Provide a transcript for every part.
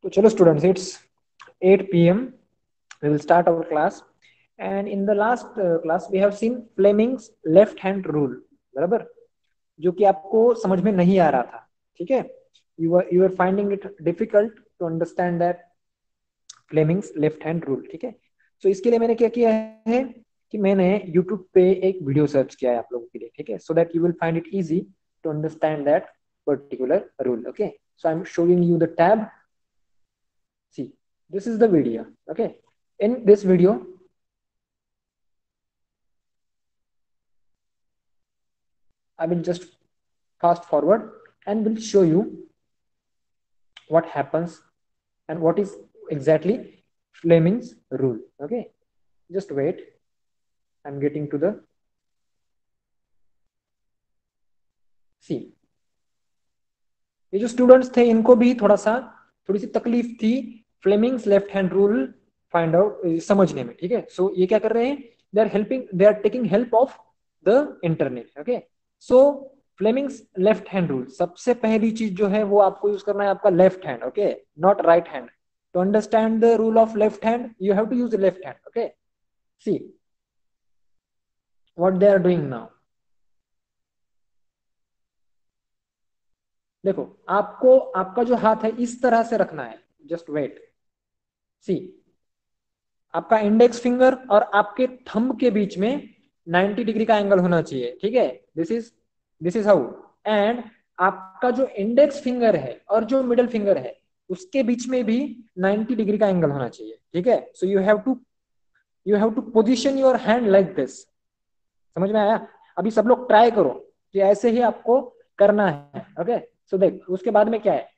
तो चलो students, it's 8 p.m. We will start our class. And in the last class we have seen Fleming's left hand rule. बराबर, जो कि आपको समझ में नहीं आ रहा था. ठीक है, you are finding it difficult to understand that Fleming's left hand rule. ठीक है, तो इसके लिए मैंने क्या किया है कि मैंने YouTube पे एक वीडियो सर्च किया है आप लोगों के लिए. ठीक है, so that you will find it easy to understand that particular rule. Okay, so I'm showing you the tab. See, this is the video. Okay, in this video I will just fast forward and will show you what happens and what is exactly Fleming's rule. Okay, just wait, I'm getting to the see. ये जो students थे इनको भी थोड़ी सी तकलीफ थी Fleming's left hand rule find out समझने में. ठीक है, सो ये क्या कर रहे हैं, they are taking help of the internet. Okay, so Fleming's left hand rule, सबसे पहली चीज जो है वो आपको यूज करना है आपका left hand. Okay, not right hand. To understand the rule of left hand you have to use left hand. Okay, see what they are doing now. देखो, आपको आपका जो हाथ है इस तरह से रखना है. जस्ट वेट, सी, आपका इंडेक्स फिंगर और आपके थंब के बीच में 90 डिग्री का एंगल होना चाहिए. ठीक है, दिस इज हाउ. एंड आपका जो इंडेक्स फिंगर है और जो मिडल फिंगर है उसके बीच में भी 90 डिग्री का एंगल होना चाहिए. ठीक है, so you have to position your hand like this. समझ में आया? अभी सब लोग ट्राई करो कि ऐसे ही आपको करना है. ओके, सो देख उसके बाद में क्या है,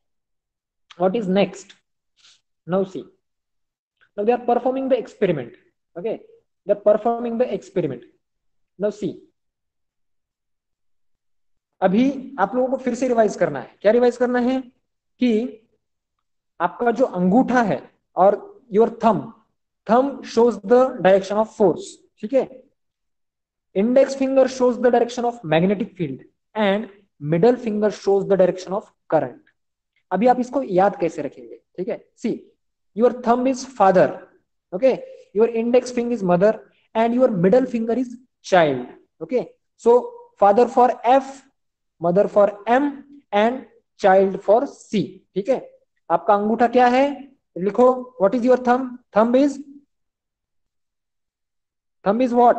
what is next. Now see, now they are performing the experiment. Okay, they are performing the experiment. Now see, अभी आप लोगों को फिर से रिवाइज करना है. क्या रिवाइज करना है कि आपका जो अंगूठा है और your thumb shows the direction of force. ठीक है, index finger shows the direction of magnetic field and middle finger shows the direction of current. अभी आप इसको याद कैसे रखेंगे? ठीक है, see, your thumb is father. Okay, your index finger is mother and your middle finger is child. Okay, so father for F, mother for M and child for C. ठीक है, आपका अंगूठा क्या है लिखो. what is your thumb is what?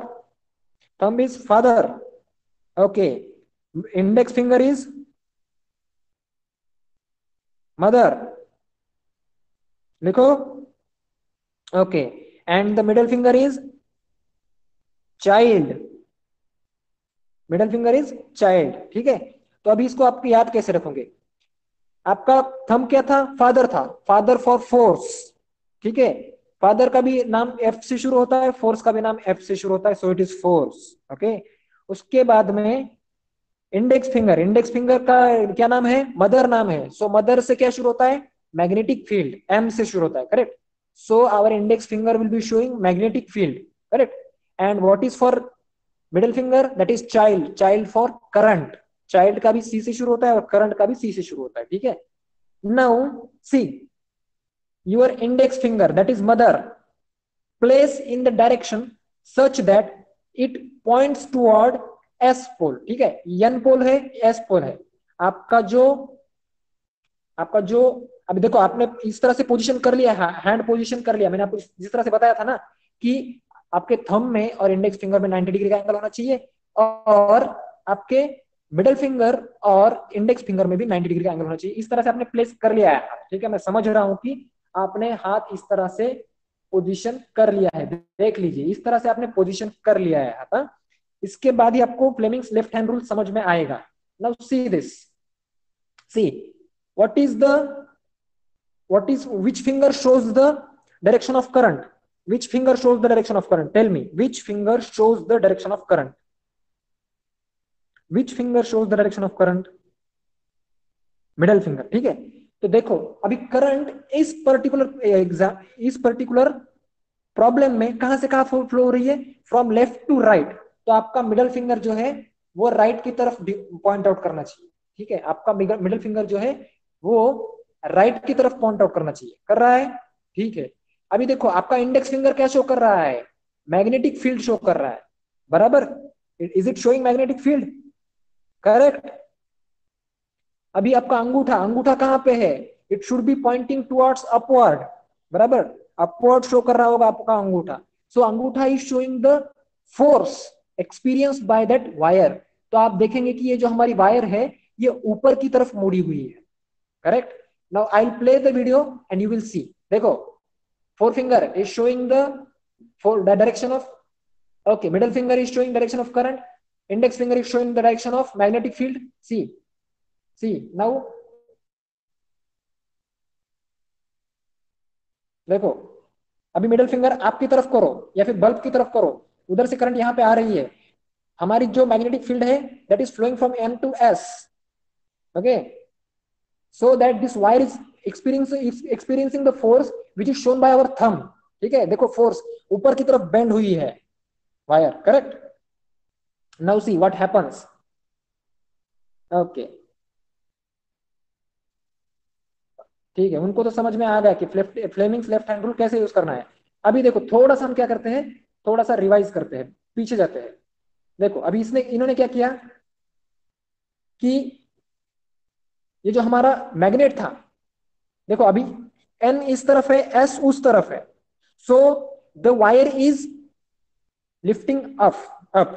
thumb is father. Okay, index finger is mother, लिखो. Okay, and the middle finger is child. Middle finger is child. ठीक है, तो अभी इसको आप याद कैसे रखोगे. आपका थंब क्या था? फादर था. Father for force. ठीक है, फादर का भी नाम एफ से शुरू होता है, फोर्स का भी नाम एफ से शुरू होता है, so it is force. Okay, उसके बाद में इंडेक्स फिंगर का क्या नाम है? मदर नाम है. सो मदर से क्या शुरू होता है? मैग्नेटिक फील्ड, एम से शुरू होता है. Correct, so our index finger will be showing magnetic field. Correct, and what is for middle finger? That is child for current. Child का भी सी से शुरू होता है और करंट का भी सी से शुरू होता है. ठीक है, now see, your index finger that is mother place in the direction such that it points toward S pole. ठीक है, एन पोल है, एस पोल है. आपका जो अभी देखो, आपने इस तरह से पोजीशन कर लिया, हैंड पोजीशन कर लिया. मैंने आपको जिस तरह से बताया था ना कि आपके थंब में और इंडेक्स फिंगर में 90 डिग्री का एंगल होना चाहिए और आपके मिडिल फिंगर और इंडेक्स फिंगर में भी 90 डिग्री का एंगल होना चाहिए. इस तरह से आपने प्लेस कर लिया है. ठीक है, मैं समझ रहा हूं कि आपने हाथ इस तरह से पोजीशन कर लिया है. देख लीजिए, इस तरह से आपने पोजीशन कर लिया है हाथ. इसके बाद ही आपको फ्लेमिंग्स लेफ्ट हैंड रूल समझ में आएगा. Now see this, see what is which finger shows the direction of current? Which finger shows the direction of current? Tell me, which finger shows the direction of current? Which finger shows the direction of current? Middle finger. ठीक है, तो देखो अभी current इस particular problem में कहां से कहां फ्लो हो रही है? From left to right. तो आपका मिडल फिंगर जो है वो राइट की तरफ पॉइंट आउट करना चाहिए. ठीक है, आपका मिडल फिंगर जो है वो राइट की तरफ पॉइंट आउट करना चाहिए, कर रहा है, ठीक है। अभी देखो आपका इंडेक्स फिंगर क्या शो कर रहा है, मैग्नेटिक फील्ड शो कर रहा है, बराबर, is it showing magnetic field, correct. अभी आपका अंगूठा, अंगूठा कहां पे है, it should be pointing towards upward, बराबर, अपवर्ड शो कर रहा होगा आपका अंगूठा। सो अंगूठा is showing the force experienced by that wire. तो आप देखेंगे कि ये जो हमारी वायर है ये ऊपर की तरफ मुड़ी हुई है, correct. Now I will play the video and you will see, देखो forefinger is showing the for the direction of, okay, middle finger is showing direction of current, index finger is showing the direction of magnetic field. See now, देखो अभी middle finger आपकी तरफ करो या फिर bulb की तरफ करो, उधर से करंट यहां पे आ रही है, हमारी जो मैग्नेटिक फील्ड है that is flowing from M to S, okay, so that this wire is experiencing the force which is shown by our thumb, ठीक है। देखो फोर्स ऊपर की तरफ बेंड हुई है wire, correct. Now see what happens, okay, ठीक है, उनको तो समझ में आ गया कि फ्लेमिंग्स लेफ्ट हैंड रूल कैसे यूज करना है। अभी देखो थोड़ा सा हम क्या करते हैं, थोड़ा सा रिवाइज करते हैं, पीछे जाते हैं। देखो अभी इसने इन्होंने क्या किया कि ये जो हमारा मैग्नेट था, देखो अभी एन इस तरफ है, एस उस तरफ है, so the wire is lifting up,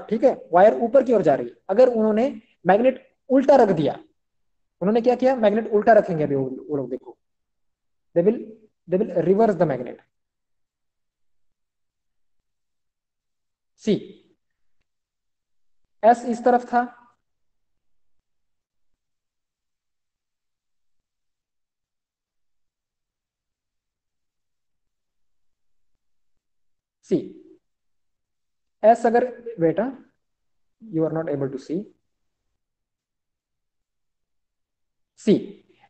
ठीक है, वायर ऊपर की ओर जा रही है। अगर उन्होंने मैग्नेट उल्टा रख दिया, उन्होंने क्या किया, मैग्नेट उल्टा रखेंगे अभी वो लोग, देखो they will they will reverse the magnet, see S इस तरफ था, सी एस अगर, बेटा you are not able to see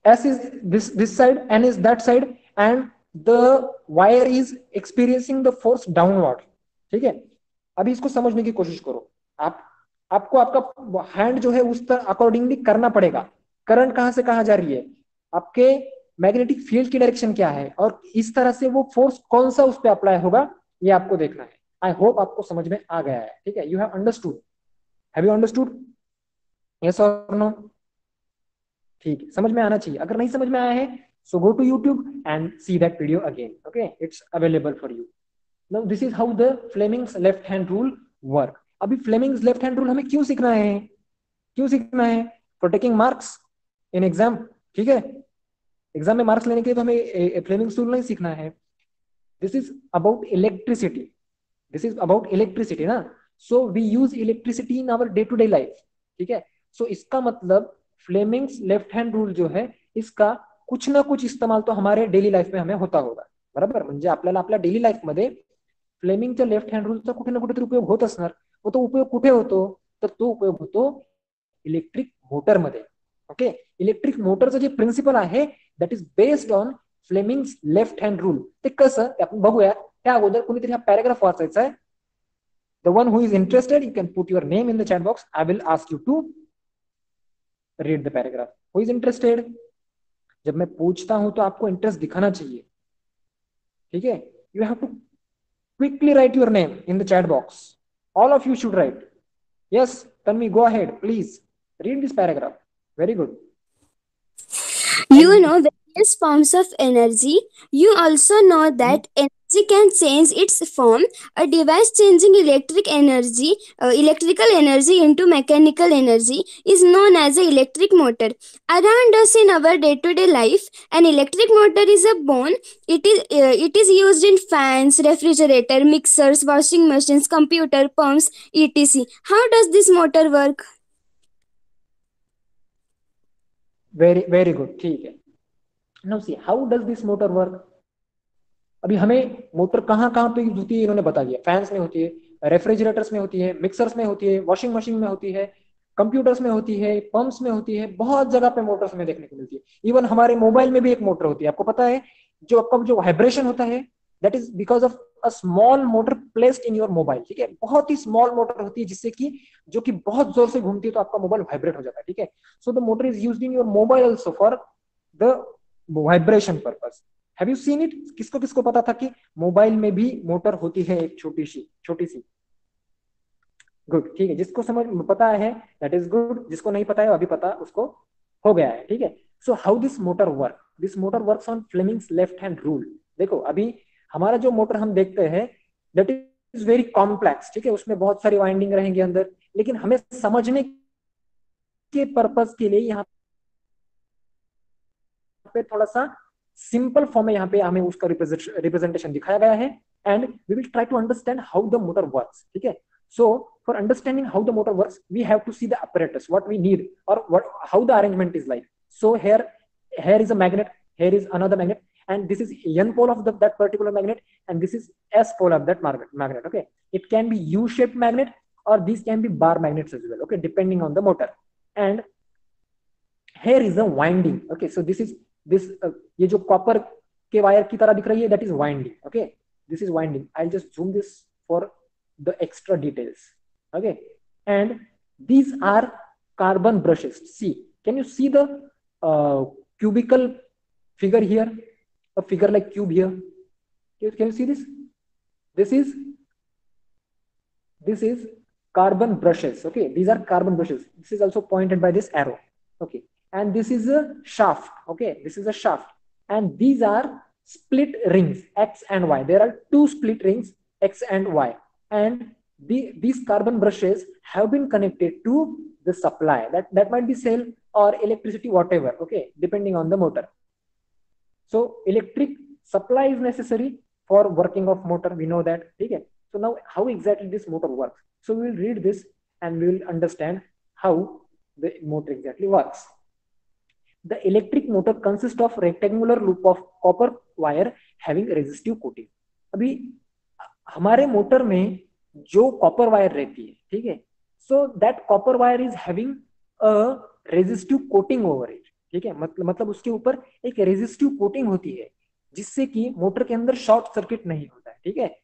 s is this side, n is that side, and the wire is experiencing the force downward, ठीक है। अभी इसको समझने की कोशिश करो, आप आपको आपका हैंड जो है उस तरह अकॉर्डिंगली करना पड़ेगा। करंट कहां से कहां जा रही है, आपके मैग्नेटिक फील्ड की डायरेक्शन क्या है, और इस तरह से वो फोर्स कौन सा उस पर अप्लाई होगा, ये आपको देखना है। आई होप आपको समझ में आ गया है, ठीक है, you have understood, have you understood, yes और नो, ठीक है, समझ में आना चाहिए। अगर नहीं समझ में आया है so go to YouTube and see that video again, okay, it's available for you. Now this is how the Fleming's left hand rule work. अभी फ्लेमिंग्स लेफ्ट हैंड रूल हमें क्यों सीखना है, क्यों सीखना है, for taking marks in exam, ठीक है, एग्जाम में मार्क्स लेने के लिए तो हमें फ्लेमिंग्स रूल नहीं सीखना है। This is about electricity, this is about electricity ना, so we use electricity in our day to day life, ठीक है। सो इसका मतलब फ्लेमिंग्स लेफ्ट हैंड रूल जो है इसका कुछ ना कुछ इस्तेमाल तो हमारे डेली लाईफ में हमें होता होगा, बरोबर, म्हणजे आपल्याला आपल्या डेली लाईफ मध्ये फ्लेमिंगच्या लेफ्ट हँड रूलचा कुठे ना कुठेतरी उपयोग होत असणार। व तो उपयोग कुठे होतो, तर तो उपयोग होतो इलेक्ट्रिक मोटरमध्ये, ओके। इलेक्ट्रिक मोटरचं जे प्रिन्सिपल आहे that is based on Fleming's left hand rule. ते कसं ते आपण बघूया, त्या अगोदर कुणीतरी हा पॅराग्राफ वाचायचा आहे। The one who is interested, you can put your name in the chat box. I will ask you to read the paragraph. Who is interested? जब मैं पूछता हूं तो आपको इंटरेस्ट दिखाना चाहिए, ठीक है। You have to quickly write your name in the chat box. All of you should write. Yes, Tanvi, go ahead, please. Read this paragraph. Very good. You know various forms of energy. You also know that energy can change its form. A device changing electrical energy into mechanical energy is known as an electric motor. Around us in our day-to-day life, an electric motor is a bone. It is used in fans, refrigerator, mixers, washing machines, computer, pumps, etc. How does this motor work? Very good, ठीक है। Now see, how does this motor work? अभी हमें motor कहाँ कहाँ पे use होती है इन्होंने बता दिया, फैंस में होती है, रेफ्रिजरेटर्स में होती है, मिक्सर्स में होती है, वॉशिंग मशीन में होती है, कंप्यूटर्स में होती है, पंप्स में होती है, बहुत जगह पे मोटर्स में देखने को मिलती है। इवन हमारे मोबाइल में भी एक मोटर होती है, आपको पता है, जो आपका जो वाइब्रेशन होता है that is because of a small motor placed in your mobile, ठीक है, बहुत ही स्मॉल मोटर होती है जिससे कि जो कि बहुत जोर से घूमती है तो आपका मोबाइल वाइब्रेट हो जाता है, ठीक है। So the motor is used in your mobile also for the vibration purpose. Have you seen it? किसको किसको पता था कि मोबाइल में भी मोटर होती है एक छोटी सी? गुड, ठीक है, जिसको समझ पता है दैट इज गुड, जिसको नहीं पता है अभी पता उसको हो गया है, ठीक है। So how this motor work? This motor works on Fleming's left hand rule. देखो अभी हमारा जो मोटर हम देखते हैं दैट इज वेरी कॉम्प्लेक्स, ठीक है, उसमें बहुत सारी वाइंडिंग रहेंगे अंदर, लेकिन हमें समझने के पर्पज के लिए यहाँ पे थोड़ा सा सिंपल फॉर्म में यहाँ पे हमें उसका रिप्रेजेंटेशन दिखाया गया है, and we will try to understand how the motor works, ठीक है। So for understanding how the motor works, we have to see the apparatus, what we need, or how the arrangement is like. So here is a magnet, here is another magnet, and this is N pole of that particular magnet, and this is S pole of that magnet. Okay, it can be U-shaped magnet, or these can be bar magnets as well. Okay, depending on the motor. And here is a winding. Okay, so this ये जो copper के wire की तरह दिख रही है that is winding. Okay, this is winding. I'll just zoom this for the extra details. Okay, and these are carbon brushes. See, can you see the cubical figure here? A figure like cube here. Can you see this? This is carbon brushes. Okay, these are carbon brushes. This is also pointed by this arrow. Okay, and this is a shaft. Okay, this is a shaft, and these are split rings X and Y. There are two split rings X and Y, and these carbon brushes have been connected to the supply. That might be cell or electricity, whatever. Okay, depending on the motor. So electric supply is necessary for working of motor, we know that. Okay, so now how exactly this motor works? So we will read this and we will understand how the motor exactly works. The electric motor consists of rectangular loop of copper wire having resistive coating. अभी हमारे motor में जो copper wire रहती है, ठीक है, so that copper wire is having a resistive coating over it, ठीक है, मतलब उसके ऊपर एक रेजिस्टिव कोटिंग होती है जिससे कि मोटर के अंदर शॉर्ट सर्किट नहीं होता है, ठीक है।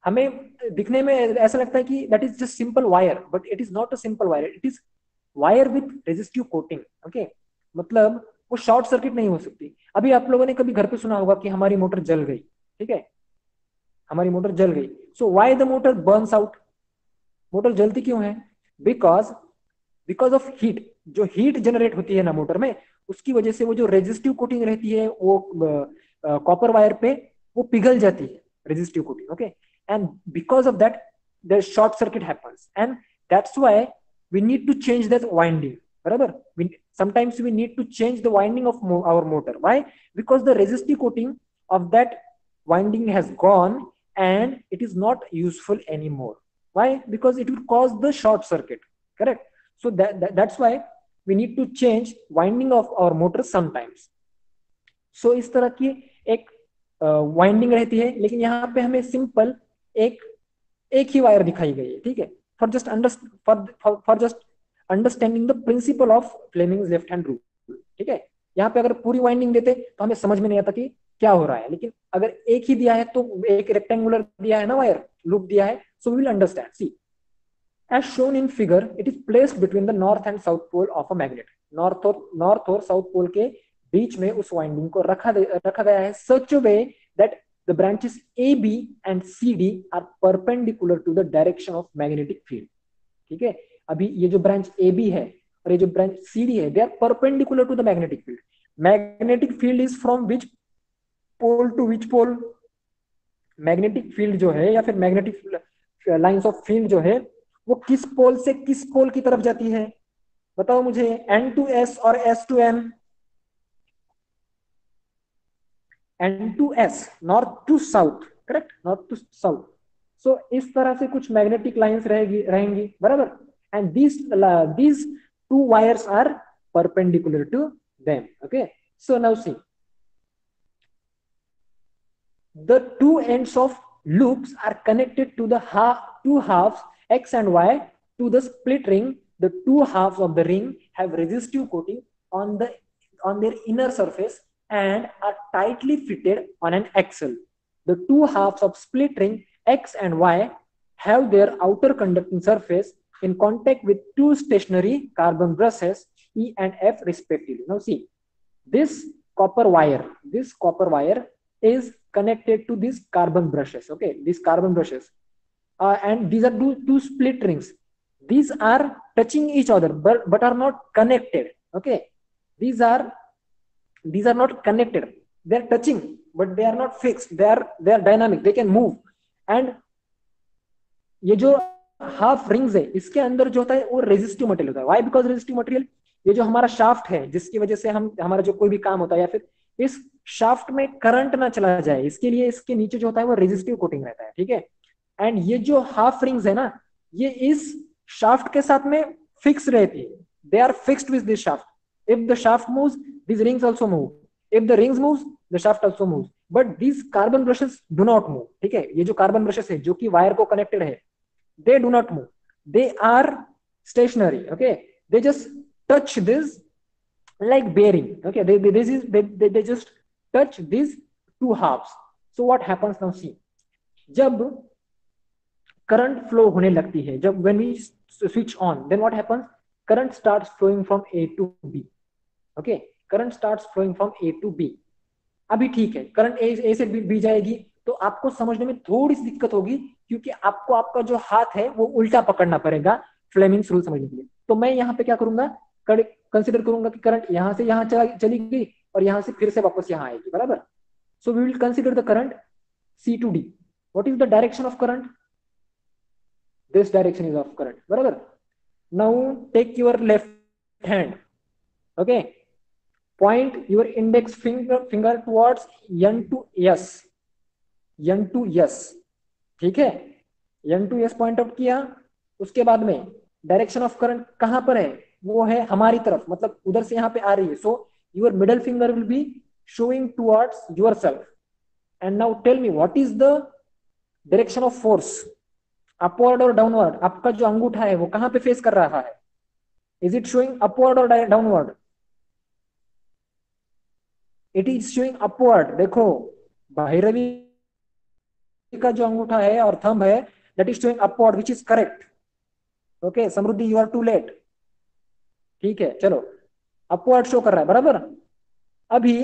हमें दिखने में ऐसा लगता है कि that is just simple wire, but it is not a simple wire, it is wire with resistive coating. Okay, मतलब वो शॉर्ट सर्किट नहीं हो सकती। अभी आप लोगों ने कभी घर पे सुना होगा कि हमारी मोटर जल गई, ठीक है, हमारी मोटर जल गई। So why the motor Burns out? Motor जलती क्यों है? Because of heat. जो हीट जनरेट होती है ना मोटर में, उसकी वजह से वो जो रेजिस्टिव कोटिंग रहती है वो कॉपर वायर पे वो पिघल जाती है, resistive coating. Okay, and because of that the short circuit happens, and that's why we need to change that winding. बराबर, sometimes we need to change the winding of our motor. Why? Because the resistive coating of that winding has gone and it is not useful anymore. Why? Because it will cause the short circuit. Correct? So that's why we need to change winding of our motor sometimes. So इस तरह की एक winding रहती है, लेकिन यहाँ पे हमें सिंपल एक ही वायर दिखाई गई है, ठीक है, for just understanding the principle of Fleming's left hand rule. ठीक है, यहाँ पे अगर पूरी वाइंडिंग देते तो हमें समझ में नहीं आता कि क्या हो रहा है, लेकिन अगर एक ही दिया है तो एक रेक्टेंगुलर दिया है ना वायर, लूप दिया है, so we will understand. See, as shown in figure, it is placed between the north and south pole of a magnet. North और साउथ पोल के बीच में उस वाइंडिंग को रखा गया है such way that the branches AB and CD are perpendicular to the direction of magnetic field. ठीक है, अभी ये जो ब्रांच AB है और ये जो ब्रांच CD है, they are perpendicular to the magnetic field. Magnetic field is from which pole to which pole? Magnetic field जो है या फिर मैग्नेटिक लाइंस ऑफ फील्ड जो है वो किस पोल से किस पोल की तरफ जाती है? बताओ मुझे, N to S और S to N? N to S, north to south, correct, north to south. So इस तरह से कुछ मैग्नेटिक लाइंस रहेंगी, बराबर, and these two wires are perpendicular to them. Okay, so now see, the two ends of loops are connected to the two halves X and Y to the split ring. The two halves of the ring have resistive coating on their inner surface and are tightly fitted on an axle. The two halves of split ring X and Y have their outer conducting surface in contact with two stationary carbon brushes E and F respectively. Now see, this copper wire. This copper wire is connected to these carbon brushes. Okay, these carbon brushes, and these are two split rings. These are touching each other, but are not connected. Okay, these are not connected. They are touching, but they are not fixed. They are dynamic. They can move. And ये जो half rings है, इसके अंदर जो होता है वो resistive material होता है. व्हाई? बिकॉज रेजिस्टिव मटेरियल, ये जो हमारा शाफ्ट है, जिसकी वजह से हम हमारा जो कोई भी काम होता है, या फिर इस शाफ्ट में करंट ना चला जाए, इसके लिए इसके नीचे जो होता है वो रेजिस्टिव कोटिंग रहता है. ठीक है. एंड ये जो हाफ रिंग्स है ना, ये इस शाफ्ट के साथ में फिक्स रहती है. They are fixed with this shaft. If the shaft moves, these rings also move. If the rings moves, the shaft also moves. But these carbon brushes do not move. ठीक है. ये जो carbon brushes है जो कि wire को connected है, they do not move. They are stationary. Okay, they just touch this like bearing. Okay, they just touch these two halves. So what happens now? See, जब करंट फ्लो होने लगती है, जब when we switch on, then what happens? Current starts flowing from A to B. Okay, current starts flowing from A to B. अभी ठीक है, current ए से B जाएगी, तो आपको समझने में थोड़ी सी दिक्कत होगी, क्योंकि आपको आपका जो हाथ है वो उल्टा पकड़ना पड़ेगा फ्लेमिंग्स रूल समझने के लिए. तो मैं यहाँ पे क्या करूंगा, कंसिडर करूंगा कि करंट यहाँ से यहाँ चली गई और यहाँ से फिर से वापस यहाँ आएगी. बराबर. So we will consider the current C to D. What is the direction of current? This direction is of current. बराबर. Now take your left hand. Okay, point your index finger towards N to S. N to S. ठीक है. N to S point out किया. उसके बाद में direction of current कहां पर है? वो है हमारी तरफ, मतलब उधर से यहाँ पे आ रही है. So your middle finger will be showing towards yourself. And now tell me what is the direction of force, upward और डाउनवर्ड? आपका जो अंगूठा है वो कहां पे फेस कर रहा है? इज इट शोइंग अपवर्ड और downward? It is showing upward. देखो, भैरवी का जो अंगूठा है और थंब है, that is showing upward, which is correct. Okay, Samriddhi, you are too late. ठीक है, चलो, अपवर्ड शो कर रहा है. बराबर. अभी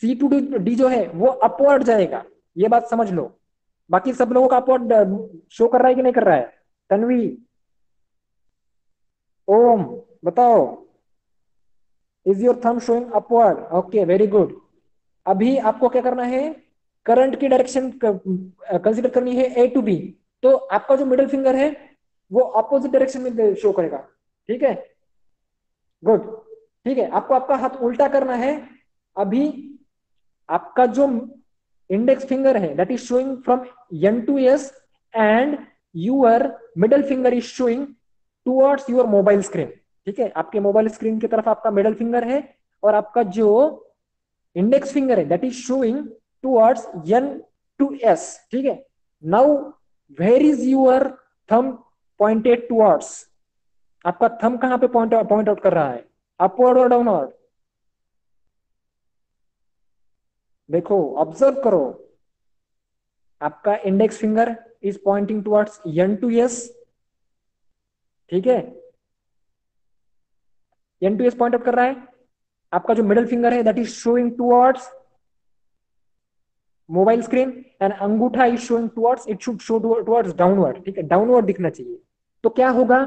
सी टू डी जो है वो अपवर्ड जाएगा, ये बात समझ लो. बाकी सब लोगों का अपवर्ड शो कर रहा है कि नहीं कर रहा है? तन्वी, ओम, बताओ. Is your thumb showing upward? Okay, very good. अभी आपको क्या करना है? करंट की डायरेक्शन कंसीडर करनी है ए टू बी. तो आपका जो मिडिल फिंगर है वो अपोजिट डायरेक्शन में शो करेगा. ठीक है, गुड. ठीक है, आपको आपका हाथ उल्टा करना है. अभी आपका जो इंडेक्स फिंगर है that is showing from N to S, and your middle finger is showing towards your mobile screen. ठीक है, आपके मोबाइल स्क्रीन की तरफ आपका मिडल फिंगर है, और आपका जो इंडेक्स फिंगर है that is showing towards N to S. ठीक है. Now where is your thumb pointed towards? आपका थंब कहां पे पॉइंट आउट कर रहा है? अपवर्ड और डाउनवर्ड? देखो, ऑब्जर्व करो. आपका index finger is pointing towards N to S. ठीक है, N to S point out कर रहा है. आपका जो मिडिल फिंगर है that is showing towards mobile screen, and अंगूठा is showing towards, it should show towards downward. ठीक है, डाउनवर्ड दिखना चाहिए. तो क्या होगा?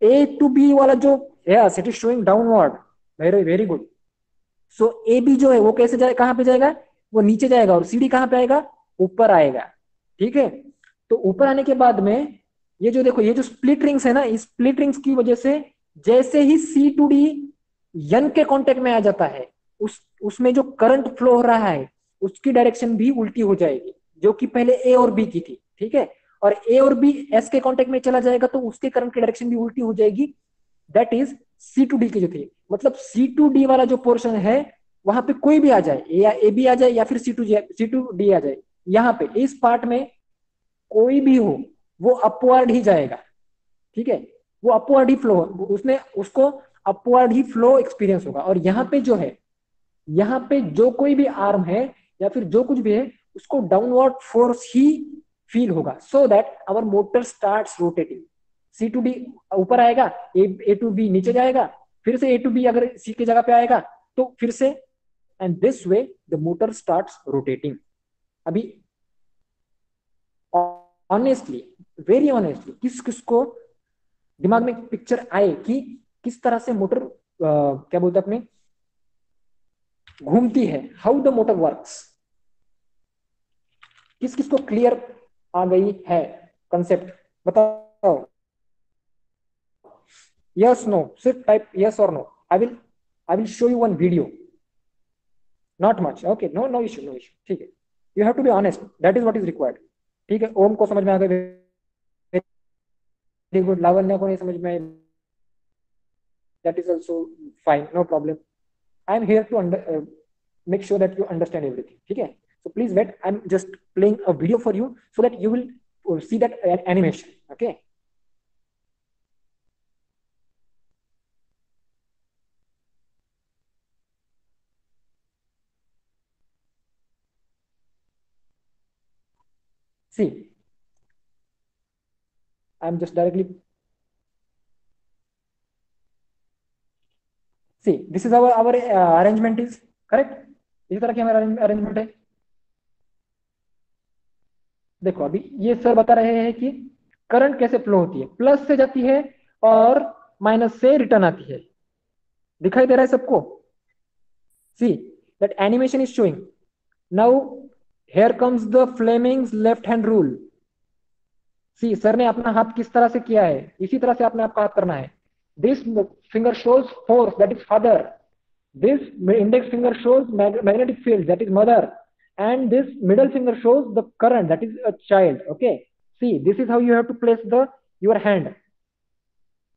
ए टू बी वाला जो, yes, it is showing downward. Very very good. So A B जो है वो कैसे जाए, कहां पे जाएगा? वो नीचे जाएगा. और सी डी कहां पे आएगा? ऊपर आएगा. ठीक है. तो ऊपर आने के बाद में ये जो देखो, ये जो स्प्लिट रिंग्स है ना, इस स्प्लिट रिंग्स की वजह से जैसे ही सी टू डी एन के कांटेक्ट में आ जाता है, उसमें जो करंट फ्लो हो रहा है उसकी डायरेक्शन भी उल्टी हो जाएगी, जो कि पहले ए और बी की थी. ठीक है. और ए और बी एस के कांटेक्ट में चला जाएगा तो उसके करंट की डायरेक्शन भी उल्टी हो जाएगी. That is C to D की जो थी. मतलब सी टू डी वाला जो पोर्शन है, वहां पे कोई भी आ जाए, या ए बी आ जाए या फिर सी टू डी आ जाए, यहाँ पे इस पार्ट में कोई भी हो, वो अपवर्ड ही जाएगा. ठीक है, वो अपवर्ड ही फ्लो, उसने उसको अपवर्ड ही फ्लो एक्सपीरियंस होगा. और यहाँ पे जो है, यहाँ पे जो कोई भी आर्म है या फिर जो कुछ भी है, उसको डाउनवर्ड फोर्स ही फील होगा. So that our motor starts rotating. C to D ऊपर आएगा, ए टू बी नीचे जाएगा, फिर से ए टू बी अगर सी की जगह पे आएगा तो फिर से and this way the motor starts rotating. अभी ऑनेस्टली, वेरी ऑनेस्टली, किस किस को दिमाग में पिक्चर आए कि किस तरह से मोटर क्या बोलते हैं अपने घूमती है, हाउ द मोटर वर्क्स, किस किस को क्लियर आ गई है कंसेप्ट, बताओ। यस नो, सिर्फ टाइप यस और no. I will show you one video, not much, okay, no no issue, no issue, ठीक है। You have to be honest, that is what is required. ठीक है, ओम को समझ में आ गया, वेरी गुड। लावण्य को नहीं समझ में, that is also fine, no problem. I am here to make sure that you understand everything, ठीक है। So please wait, I'm just playing a video for you so that you will see that animation, okay। See, I'm just directly, see, this is our arrangement is correct। इसी तरह की हमारा arrangement है। देखो अभी ये सर बता रहे हैं कि करंट कैसे फ्लो होती है, प्लस से जाती है और माइनस से रिटर्न आती है। दिखाई दे रहा है सबको? See that animation is showing now. Here comes the Fleming's left hand rule. See sir ने अपना हाथ किस तरह से किया है, इसी तरह से आपने आपका हाथ करना है। This finger shows force, that is father. This index finger shows magnetic field, that is mother. And this middle finger shows the current, that is a child, okay. See this is how you have to place the your hand.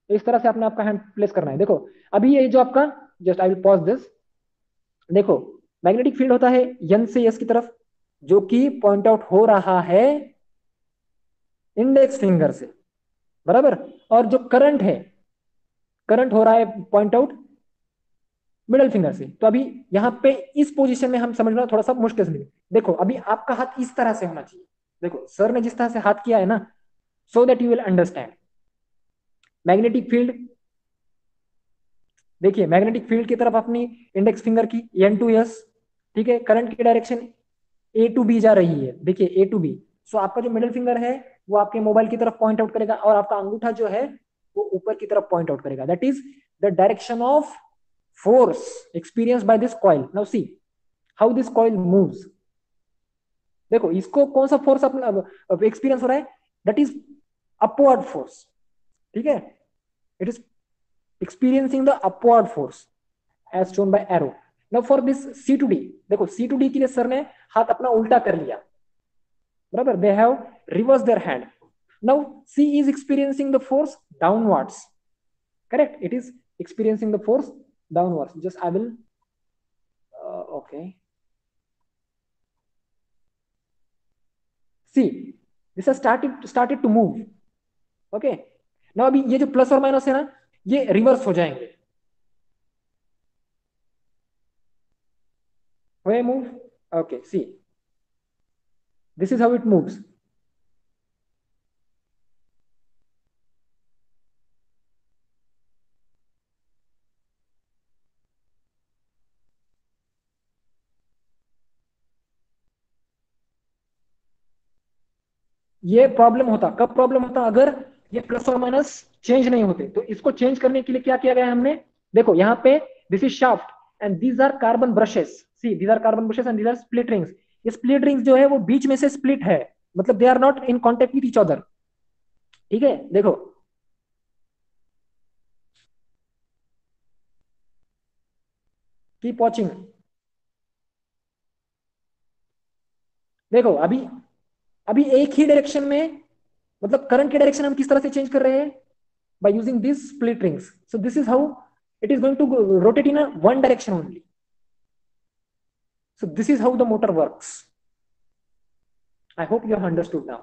इस तरह से आपने आपका hand place करना है। देखो अभी ये जो आपका, just I will pause this. देखो मैग्नेटिक फील्ड होता है यन से यस की तरफ, जो कि पॉइंट आउट हो रहा है इंडेक्स फिंगर से, बराबर। और जो करंट है, करंट हो रहा है पॉइंट आउट मिडल फिंगर से। तो अभी यहाँ पे इस पोजीशन में हम समझना थोड़ा सा मुश्किल से। देखो अभी आपका हाथ इस तरह से होना चाहिए। देखो सर ने जिस तरह से हाथ किया है ना, so that you will understand magnetic field. देखिए मैग्नेटिक फील्ड की तरफ अपनी इंडेक्स फिंगर की एन टू एस, ठीक है। करंट की डायरेक्शन ए टू बी जा रही है, देखिए ए टू बी। सो आपका जो मिडिल फिंगर है वो आपके मोबाइल की तरफ पॉइंट आउट करेगा, और आपका अंगूठा जो है वो ऊपर की तरफ पॉइंट आउट करेगा। That is the direction of force experience by this coil. Now see how this coil moves. देखो इसको कौन सा फोर्स अपना एक्सपीरियंस हो रहा है, दैट इज अपवर्ड फोर्स, ठीक है। It is experiencing the upward force as shown by arrow। now for this C to D, देखो C to D के लिए सर ने हाथ अपना उल्टा कर लिया, बराबर। they have reversed their hand। now C is experiencing the force downwards, correct, it is experiencing the force downwards। just I will okay, see this has started to move, okay। now अभी ये जो plus और minus है ना, ये reverse हो जाएंगे। where move, okay, see this is how it moves। ये प्रॉब्लम होता, कब प्रॉब्लम होता, अगर ये प्लस और माइनस चेंज नहीं होते। तो इसको चेंज करने के लिए क्या किया गया है हमने, देखो यहाँ पे this is shaft and these are carbon brushes. See these are carbon brushes and these are split rings. ये स्प्लिट रिंग्स जो है वो बीच में से स्प्लिट है, मतलब they are not in contact with each other, ठीक है। देखो कीप वॉचिंग। देखो अभी, अभी एक ही डायरेक्शन में, मतलब करंट की डायरेक्शन हम किस तरह से चेंज कर रहे हैं, by using these split rings। so this is how it is going to rotate in a one direction only। so this is how the motor works। I hope you have understood now।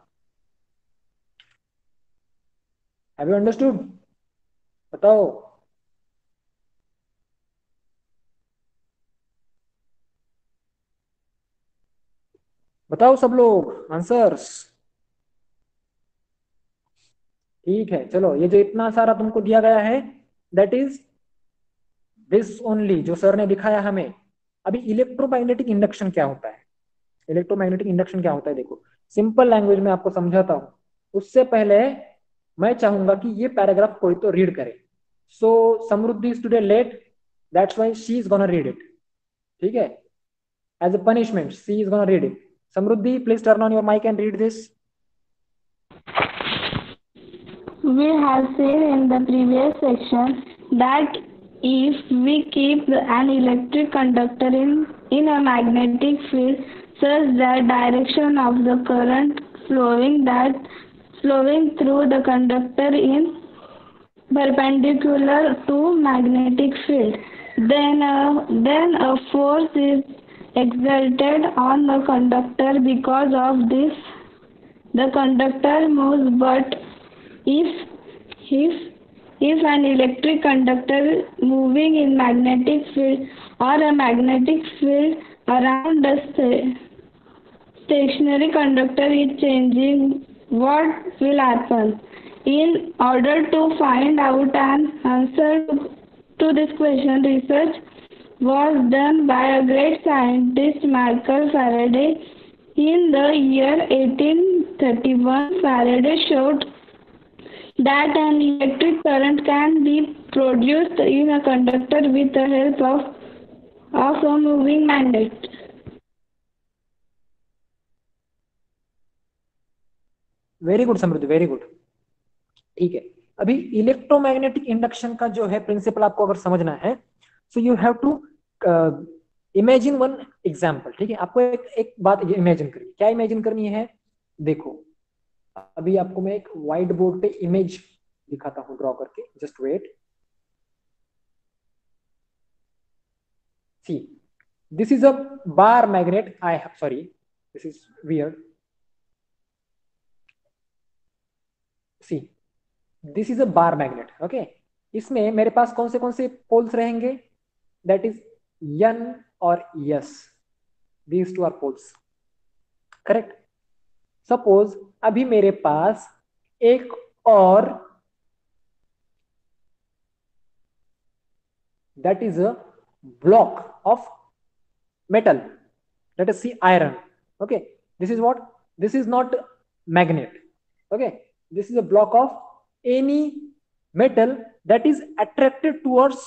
have you understood? बताओ, बताओ सब लोग answers. ठीक है चलो, ये जो इतना सारा तुमको दिया गया है, दैट इज दिस ओनली जो सर ने दिखाया हमें, अभी इलेक्ट्रोमैग्नेटिक इंडक्शन क्या होता है? इलेक्ट्रोमैग्नेटिक इंडक्शन क्या होता है, देखो सिंपल लैंग्वेज में आपको समझाता हूं। उससे पहले मैं चाहूंगा कि ये पैराग्राफ कोई तो रीड करे। So Samriddhi is today late, that's why she is gonna read it. ठीक है, as a punishment she is gonna read it. Samriddhi please turn on your mic and read this. We have seen in the previous section that if we keep an electric conductor in a magnetic field such that direction of the current flowing through the conductor is perpendicular to magnetic field, then a force is exerted on the conductor. Because of this, the conductor moves. But if if if an electric conductor moving in magnetic field or a magnetic field around a stationary conductor is changing, what will happen? In order to find out an answer to this question, research was done by a great scientist, Michael Faraday. In the year 1831, Faraday showed that an electric current can be produced in a conductor with the help of a moving magnet. Very good Samriddhi, very good. ठीक है, अभी electromagnetic induction का जो है principal आपको अगर समझना है, so you have to imagine one example. ठीक है, आपको एक बात इमेजिन करनी, क्या इमेजिन करनी है? देखो अभी आपको मैं एक व्हाइट बोर्ड पे इमेज दिखाता हूं ड्रॉ करके, just wait. See, this is a bar magnet, I have, sorry this is weird. See, this is a bar magnet, okay. इसमें मेरे पास कौन से पोल्स रहेंगे? दैट इज एन और S, these two are poles, correct. Suppose अभी मेरे पास एक और, that is a block of metal, let us see iron, okay, this is what, this is not magnet, okay, this is a block of any metal that is attracted towards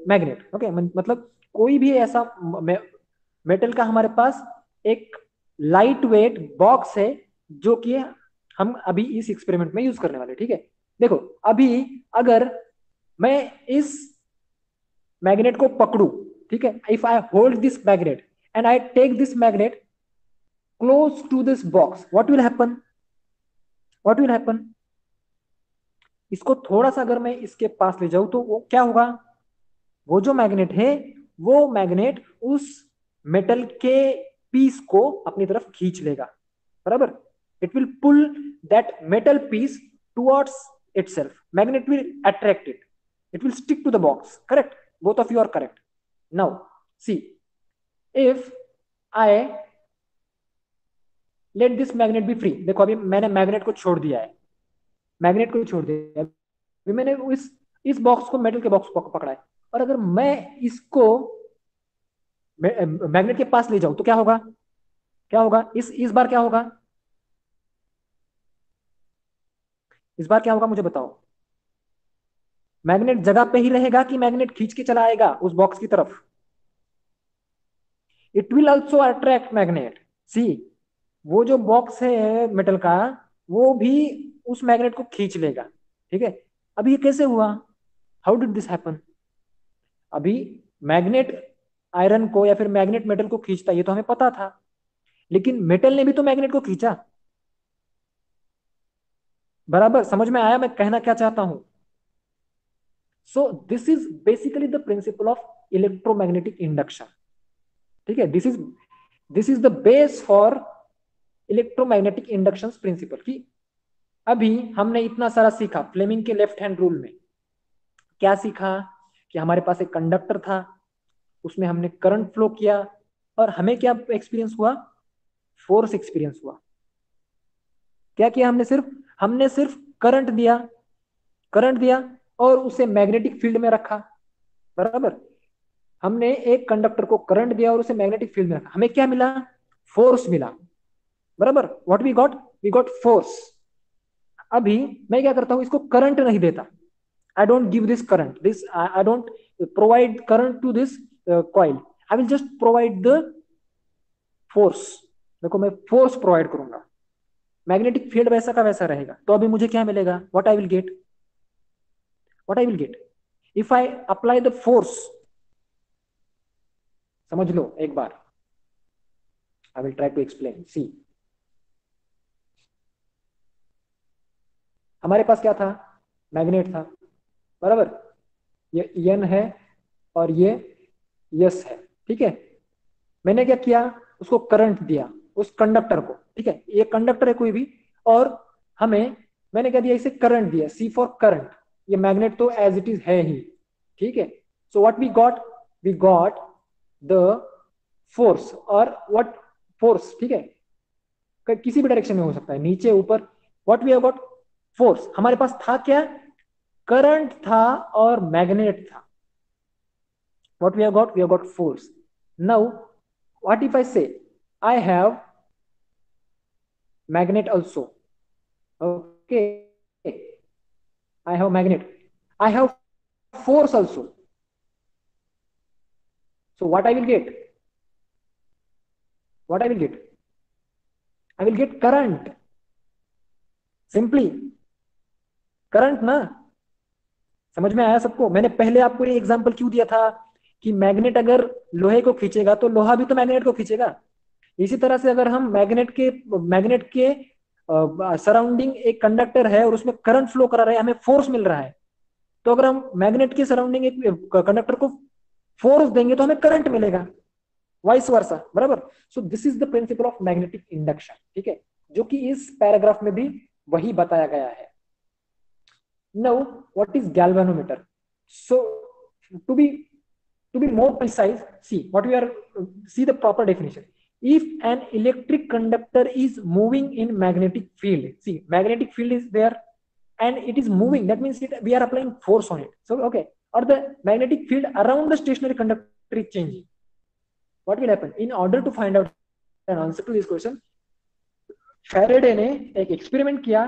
magnet, okay। मतलब कोई भी ऐसा metal का हमारे पास एक light weight box है जो कि हम अभी इस एक्सपेरिमेंट में यूज करने वाले। ठीक है, देखो अभी अगर मैं इस मैग्नेट को पकड़ू, ठीक है, if I hold this magnet and I take this magnet close to this box, what will happen? What will happen? इसको थोड़ा सा अगर मैं इसके पास ले जाऊं तो वो क्या होगा? वो जो मैग्नेट है, वो मैग्नेट उस मेटल के पीस को अपनी तरफ खींच लेगा, बराबर। It will pull that metal piece towards itself, magnet will attract it, it will stick to the box, correct? Both of you are correct. Now see, if I let this magnet be free, देखो अभी मैंने magnet को छोड़ दिया है, magnet को छोड़ दिया है, अभी मैंने इस बॉक्स को, मेटल के बॉक्स को पकड़ा है, और अगर मैं इसको मैग्नेट के पास ले जाऊं तो क्या होगा? क्या होगा इस बार? क्या होगा इस बार? क्या होगा मुझे बताओ? मैग्नेट जगह पे ही रहेगा कि मैग्नेट खींच के चला आएगा उस बॉक्स की तरफ? It will also attract magnet. See, वो जो बॉक्स है मेटल का, वो भी उस मैग्नेट को खींच लेगा। ठीक है, अभी ये कैसे हुआ? How did this happen? अभी मैग्नेट आयरन को या फिर मैग्नेट मेटल को खींचता, ये तो हमें पता था, लेकिन मेटल ने भी तो मैग्नेट को खींचा, बराबर। समझ में आया मैं कहना क्या चाहता हूं? So this is basically the principle of electromagnetic induction. ठीक है, this is the base for electromagnetic induction principal. की अभी हमने इतना सारा सीखा फ्लेमिंग के लेफ्ट हैंड रूल में। क्या सीखा? कि हमारे पास एक कंडक्टर था, उसमें हमने करंट फ्लो किया, और हमें क्या एक्सपीरियंस हुआ? फोर्स एक्सपीरियंस हुआ। क्या किया हमने सिर्फ करंट दिया और उसे मैग्नेटिक फील्ड में रखा, बराबर। हमने एक कंडक्टर को करंट दिया और उसे मैग्नेटिक फील्ड में रखा, हमें क्या मिला? फोर्स मिला, बराबर। What we got force. अभी मैं क्या करता हूं, इसको करंट नहीं देता, I don't give this current, this I don't provide current to this coil, I will just provide the force. देखो मैं फोर्स प्रोवाइड करूंगा, मैग्नेटिक फील्ड वैसा का वैसा रहेगा, तो अभी मुझे क्या मिलेगा? What I will get if I apply the force. समझ लो एक बार, I will try to explain. सी, हमारे पास क्या था? मैग्नेट था, बराबर। ये एन है और ये यस है, ठीक है। मैंने क्या किया? उसको करंट दिया उस कंडक्टर को, ठीक है, ये कंडक्टर है कोई भी, और हमें मैंने क्या दिया? इसे करंट दिया, सी फॉर करंट। ये मैग्नेट तो एज इट इज है ही, ठीक है। So what we got the force, और व्हाट फोर्स, ठीक है, किसी भी डायरेक्शन में हो सकता है, नीचे ऊपर। What we have got? Force. हमारे पास था क्या? करंट था और मैग्नेट था। What we have got? We have got force. Now, what if I say I have magnet also? Okay, I have magnet. I have force also. So what I will get? What I will get? I will get current. Simply current ना? समझ में आया सबको? मैंने पहले आपको ये example क्यों दिया था कि मैग्नेट अगर लोहे को खींचेगा तो लोहा भी तो मैग्नेट को खींचेगा। इसी तरह से अगर हम मैग्नेट के सराउंडिंग एक कंडक्टर है और उसमें करंट फ्लो करा रहे हैं, हमें फोर्स मिल रहा है, तो अगर हम मैग्नेट के सराउंडिंग एक कंडक्टर को फोर्स देंगे तो हमें करंट मिलेगा, वाइस वर्सा, बराबर। So this is the principle of magnetic induction, ठीक है, जो कि इस पैराग्राफ में भी वही बताया गया है। Now what is galvanometer? So to be more precise, see the proper definition. If an electric conductor is moving in magnetic field, see, magnetic field is there and it is moving, that means we are applying force on it. So okay, or the magnetic field around the stationary conductor is changing, what will happen? In order to find out an answer to this question, Faraday ने एक experiment किया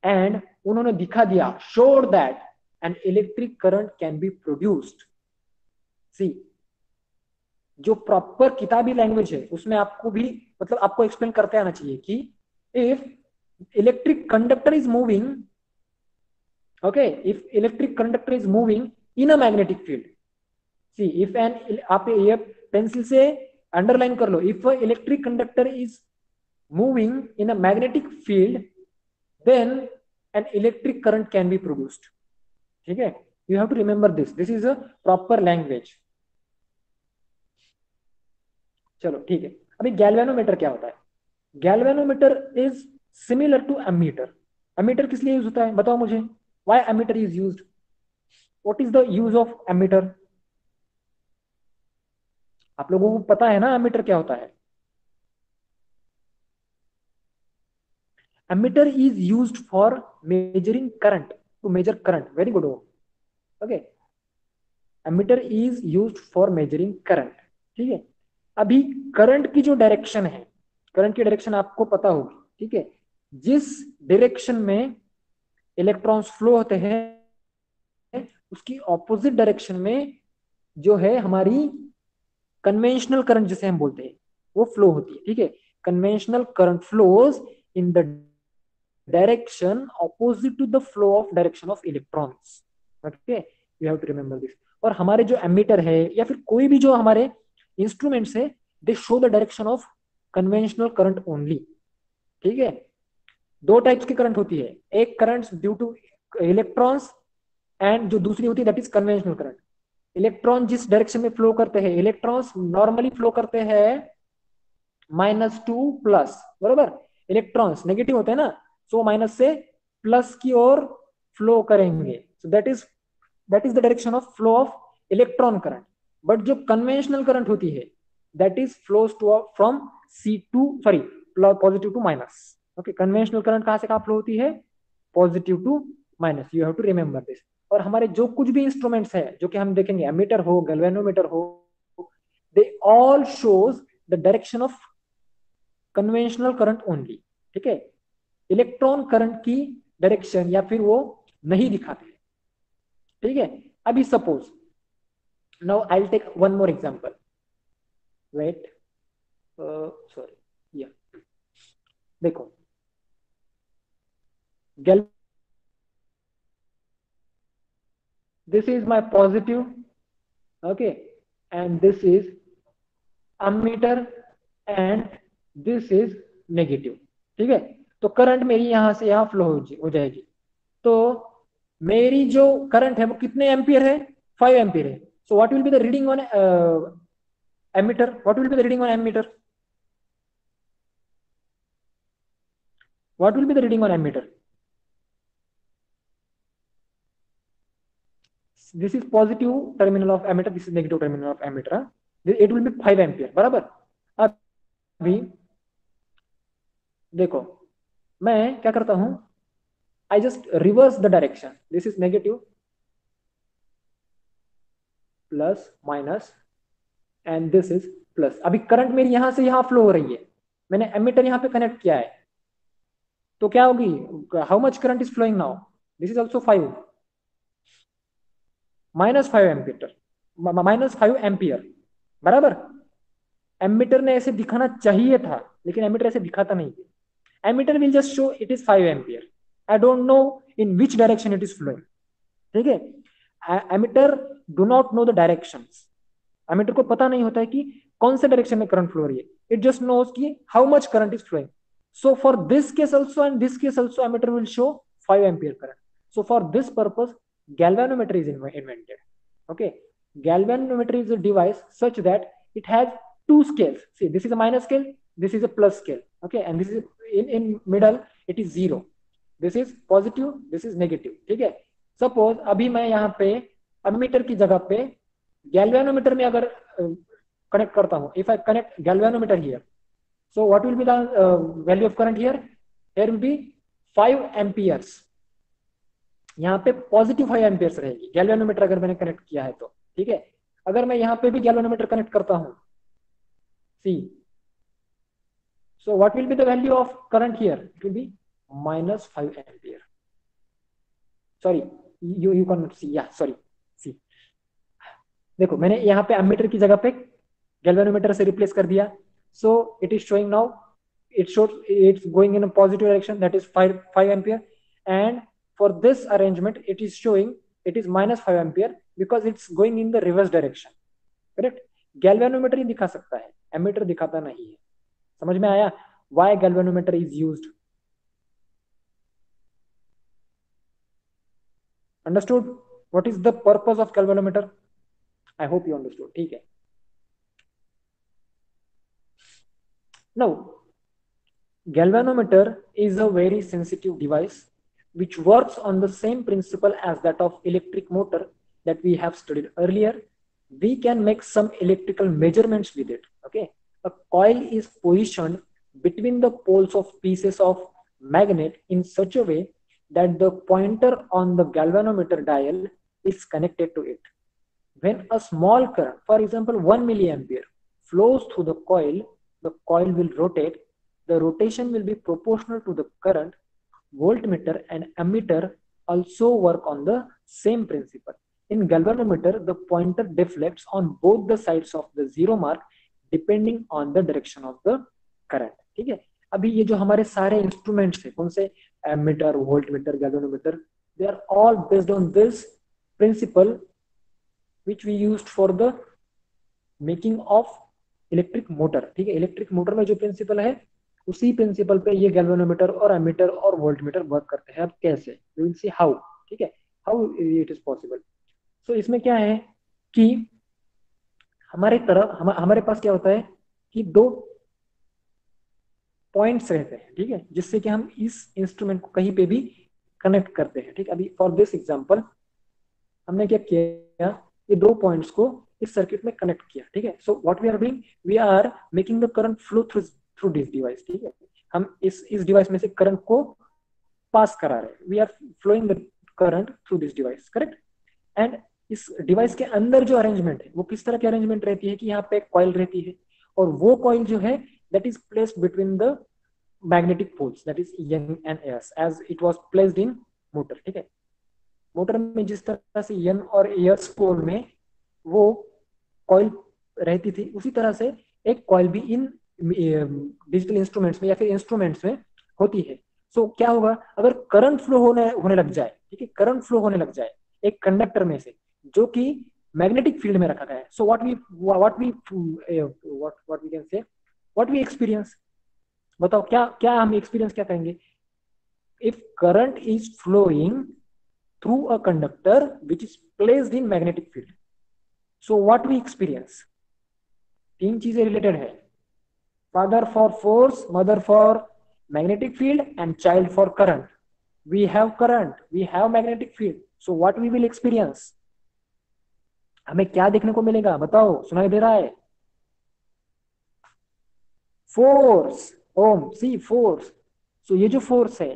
and उन्होंने दिखा दिया, showed that an electric current can be produced. सी, जो proper किताबी language है उसमें आपको भी, मतलब आपको एक्सप्लेन करते आना चाहिए कि if electric conductor is moving, okay, if electric conductor is moving in a magnetic field, see if an, आप ये पेंसिल से अंडरलाइन कर लो, if electric conductor is moving in a magnetic field then an electric current can be produced, ठीक है। You have to remember this is a proper language. चलो ठीक है, अभी गैल्वेनोमीटर क्या होता है? Galvanometer is similar to ammeter. Ammeter किस लिए यूज होता है बताओ मुझे? Why ammeter is used? What is the use of ammeter? आप लोगों को पता है ना एमीटर क्या होता है? Ammeter is used for measuring current, to measure current, very good. Okay, ammeter is used for measuring current, ठीक है। अभी करंट की जो डायरेक्शन है, करंट की डायरेक्शन आपको पता होगी, ठीक है, जिस डायरेक्शन में इलेक्ट्रॉन्स फ्लो होते हैं उसकी ऑपोजिट डायरेक्शन में जो है हमारी कन्वेंशनल करंट जिसे हम बोलते हैं वो फ्लो होती है, ठीक है। Conventional current flows in the direction opposite to the flow of direction of electrons, okay, you have to remember this. और हमारे जो एमीटर है या फिर कोई भी जो हमारे इंस्ट्रूमेंट्स है, दे show the direction of conventional current only, ठीक है। दो टाइप्स की करंट होती है, एक current due two electrons and जो दूसरी होती है that is conventional current. Electron जिस डायरेक्शन में फ्लो करते हैं, इलेक्ट्रॉन्स नॉर्मली फ्लो करते हैं -2 प्लस, बरोबर। इलेक्ट्रॉन्स नेगेटिव होते हैं ना, सो माइनस से प्लस की ओर फ्लो करेंगे, so that is the direction of flow of electron current. But जो कन्वेंशनल करंट होती है that is flows to from positive to minus, okay. Conventional current कहां से कहां फ्लो होती है? Positive to minus, you have to remember this. और हमारे जो कुछ भी इंस्ट्रूमेंट्स है जो कि हम देखेंगे, एमीटर हो, गैल्वेनोमीटर हो, they all shows the direction of conventional current only, ठीक है। इलेक्ट्रॉन करंट की डायरेक्शन या फिर वो नहीं दिखाते, ठीक है। अभी suppose now I will take one more example, wait, sorry, या देखो, this is my positive, okay, and this is ammeter and this is negative, ठीक है। तो करंट मेरी यहां से यहां फ्लो हो जाएगी। तो मेरी जो करंट है वो कितने एम्पियर है, 5 एम्पियर है। So what will be the reading on ammeter, what will be the reading on ammeter, what will be the reading on ammeter, this is positive terminal of ammeter, this is negative terminal of ammeter, it will be 5 ampere, बराबर। अभी देखो मैं क्या करता हूं, I just reverse the direction, this is negative plus minus and this is plus। अभी current मेरी यहां से यहां फ्लो हो रही है, मैंने एमीटर यहां पे कनेक्ट किया है, तो क्या होगी, how much current is flowing now, this is also 5, -5 ampere, -5 ampere, बराबर। एमीटर ने ऐसे दिखाना चाहिए था लेकिन एमीटर ऐसे दिखाता नहीं है। Ammeter will just show it is 5 ampere, I don't know in which direction it is flowing, ठीक है। Ammeter do not know the directions, ammeter को पता नहीं होता है कि कौन से डायरेक्शन में करंट फ्लो हो रही है, इट जस्ट नोज कि how much current is flowing. So for this case also and this case also ammeter will show 5 ampere current. So for this purpose galvanometer is invented, okay। Galvanometer is a device such that it has two scales, see this is a minus scale, this is a plus scale, okay, and this is in middle it is 0, this is positive, this is negative, ठीक है। Suppose अभी मैं यहाँ पे ammeter की जगह पे galvanometer में अगर कनेक्ट करता हूँ, if I connect galvanometer here, so what will be the value of current here, here will be 5 amperes, यहाँ पे पॉजिटिव 5 एम्पियर्स रहेगी गैल्वेनोमीटर अगर मैंने कनेक्ट किया है तो, ठीक है। अगर मैं यहाँ पे भी गैल्वेनोमीटर कनेक्ट करता हूँ, see, so what will be the value of current here, it will be -5 ampere, sorry you can not see, या सॉरी, सी देखो मैंने यहाँ पे एमीटर की जगह पे गैल्वेनोमीटर से रिप्लेस कर दिया, so it is showing now, it shows it's going in a positive direction, that is 5 ampere, and for this arrangement it is showing it is -5 ampere because it's going in the reverse direction, correct। galvanometer ही दिखा सकता है, ammeter दिखाता नहीं है। समझ में आया why galvanometer is used, understood what is the purpose of galvanometer, I hope you understood, ठीक है। now galvanometer is a very sensitive device which works on the same principle as that of electric motor that we have studied earlier. We can make some electrical measurements with it, okay। A coil is positioned between the poles of pieces of magnet in such a way that the pointer on the galvanometer dial is connected to it. When a small current, for example 1 milliampere, flows through the coil will rotate. The rotation will be proportional to the current. Voltmeter and ammeter also work on the same principle. In galvanometer, the pointer deflects on both the sides of the zero mark depending on the direction of the current, ठीक है। अभी ये जो हमारे सारे instruments हैं, कौन से, ammeter, voltmeter, galvanometer, they are all based on this principle which we used for the making of electric motor, ठीक है। इलेक्ट्रिक मोटर में जो प्रिंसिपल है उसी प्रिंसिपल पे ये गैल्वेनोमीटर और एमीटर और वोल्टमीटर वर्क करते हैं। अब कैसे, वी विल सी हाउ, ठीक है, हाउ इट इज पॉसिबल। सो इसमें क्या है कि हमारे पास क्या होता है कि 2 पॉइंट्स रहते हैं, ठीक है, जिससे कि हम इस इंस्ट्रूमेंट को कहीं पे भी कनेक्ट करते हैं, ठीक है। अभी फॉर दिस एग्जांपल हमने क्या किया, ये 2 पॉइंट्स को इस सर्किट में कनेक्ट किया, ठीक है। So what we are doing, we are making the current flow through this device, ठीक है। हम इस डिवाइस में से करंट को पास करा रहे हैं, we are flowing the current through this device, correct. And इस डिवाइस के अंदर जो अरेंजमेंट है वो किस तरह की अरेंजमेंट रहती है कि यहाँ पे एक कॉइल रहती है और वो कॉइल जो है that is placed between the magnetic poles that is N and S as it was placed in motor. ठीक है, मोटर में जिस तरह से एन और एस पोल में वो कॉइल रहती थी उसी तरह से एक कॉइल भी इन डिजिटल इंस्ट्रूमेंट्स में या फिर इंस्ट्रूमेंट्स में होती है। सो क्या होगा अगर करंट फ्लो होने होने लग जाए, ठीक है, करंट फ्लो होने लग जाए एक कंडक्टर में से जो कि मैग्नेटिक फील्ड में रखा गया है, so what we can say what we experience. बताओ क्या क्या हम एक्सपीरियंस क्या कहेंगे? If current is flowing through a conductor which is placed in magnetic field, so what we experience? तीन चीजें रिलेटेड है, father for force, mother for magnetic field and child for current. we have current, we have magnetic field, so what we will experience? हमें क्या देखने को मिलेगा बताओ, सुनाई दे रहा है? फोर्स, ओम सी फोर्स। सो ये जो फोर्स है,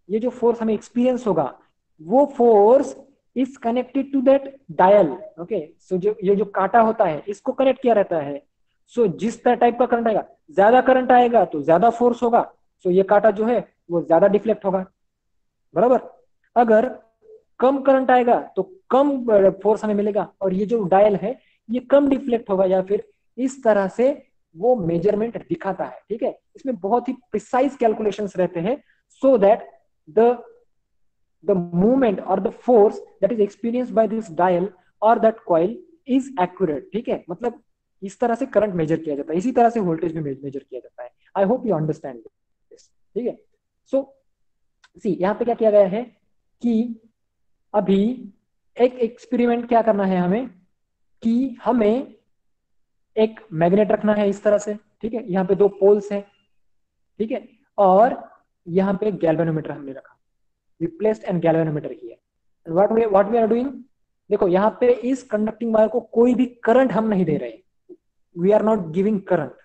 ये जो फोर्स हमें एक्सपीरियंस होगा वो force is connected to that dial. Okay, so जो ये जो कांटा होता है इसको कनेक्ट किया रहता है। सो जिस तरह टाइप का करंट आएगा, ज्यादा करंट आएगा तो ज्यादा फोर्स होगा, सो ये कांटा जो है वो ज्यादा डिफ्लेक्ट होगा, बराबर। अगर कम करंट आएगा तो कम फोर्स हमें मिलेगा और ये जो डायल है ये कम डिफ्लेक्ट होगा, या फिर इस तरह से वो मेजरमेंट दिखाता है। ठीक है, इसमें बहुत ही प्रिसाइज कैलकुलेशंस रहते हैं so that the movement or the force that is experienced by this dial or that coil is accurate। ठीक है, मतलब इस तरह से करंट मेजर किया जाता है, इसी तरह से वोल्टेज भी मेजर किया जाता है। I hope you understand this. ठीक है, सो सी यहाँ पे क्या किया गया है कि अभी एक एक्सपेरिमेंट क्या करना है हमें कि हमें एक मैग्नेट रखना है इस तरह से। ठीक है, यहाँ पे दो पोल्स हैं, ठीक है, और यहाँ पे गैल्वेनोमीटर हमने रखा, we placed an galvanometer here and what we are doing, देखो यहाँ पे इस कंडक्टिंग वायर को कोई भी करंट हम नहीं दे रहे, we are not giving current,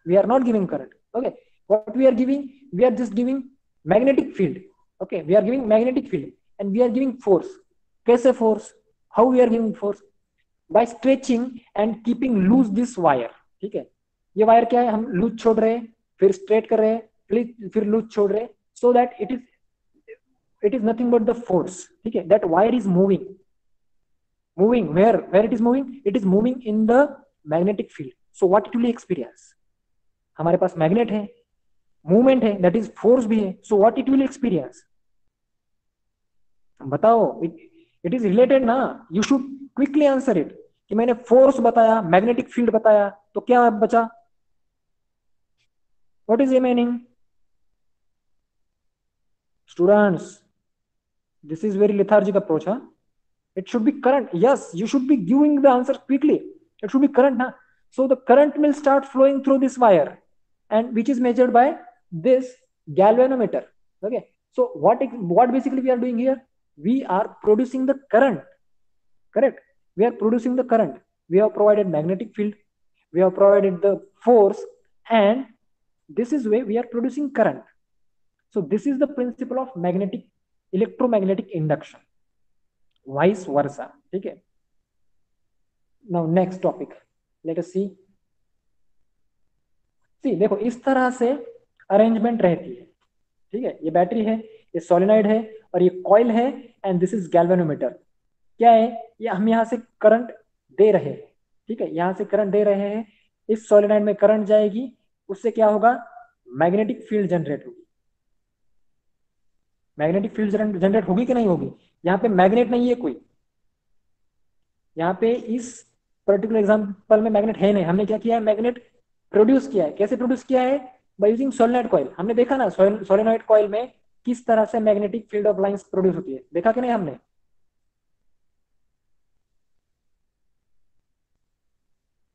we are not giving current। okay, what we are giving, we are just giving magnetic field। okay, we are giving magnetic field and we are giving force। कैसे force, how we are giving force? by stretching and keeping loose this wire। ठीक है, ये wire क्या है, हम loose छोड़ रहे हैं, फिर स्ट्रेट कर रहे हैं, फिर लूज छोड़ रहे हैं, so that it is nothing but the force। ठीक है, that wire is moving where it is moving, it is moving in the magnetic field। so what it will experience, हमारे पास मैग्नेट है, मूवमेंट है, that is force भी है, so what it will experience? बताओ, it is related ना, you should quickly answer it। कि मैंने force बताया, मैग्नेटिक फील्ड बताया, तो क्या बचा? what is remaining? students, this is very lethargic approach, huh? It should be current, yes, you should be giving the answer quickly, it should be current, huh? So the current will start flowing through this wire and which is measured by this galvanometer। okay, so what basically we are doing here, we are producing the current, correct, we are producing the current, we have provided magnetic field, we have provided the force, and this is where we are producing current। so this is the principle of electromagnetic induction, vice versa। ठीक है, now next topic, let us see. देखो इस तरह से arrangement रहती है। ठीक है, ये बैटरी है, ये सोलेनॉइड है और ये कॉइल है एंड दिस इज गैल्वेनोमीटर। क्या है, ये हम यहाँ से करंट दे रहे हैं। ठीक है, यहाँ से करंट दे रहे हैं, इस सोलेनॉइड में करंट जाएगी, उससे क्या होगा, मैग्नेटिक फील्ड जनरेट होगी। मैग्नेटिक फील्ड जनरेट होगी कि नहीं होगी? यहाँ पे मैग्नेट नहीं है कोई, यहाँ पे इस पर्टिकुलर एग्जांपल में मैग्नेट है नहीं, हमने क्या किया है, मैग्नेट प्रोड्यूस किया है। कैसे प्रोड्यूस किया है? By using solenoid coil. हमने देखा ना सोलेनॉइड कॉइल में किस तरह से magnetic field of lines produce होती है, देखा कि नहीं हमने?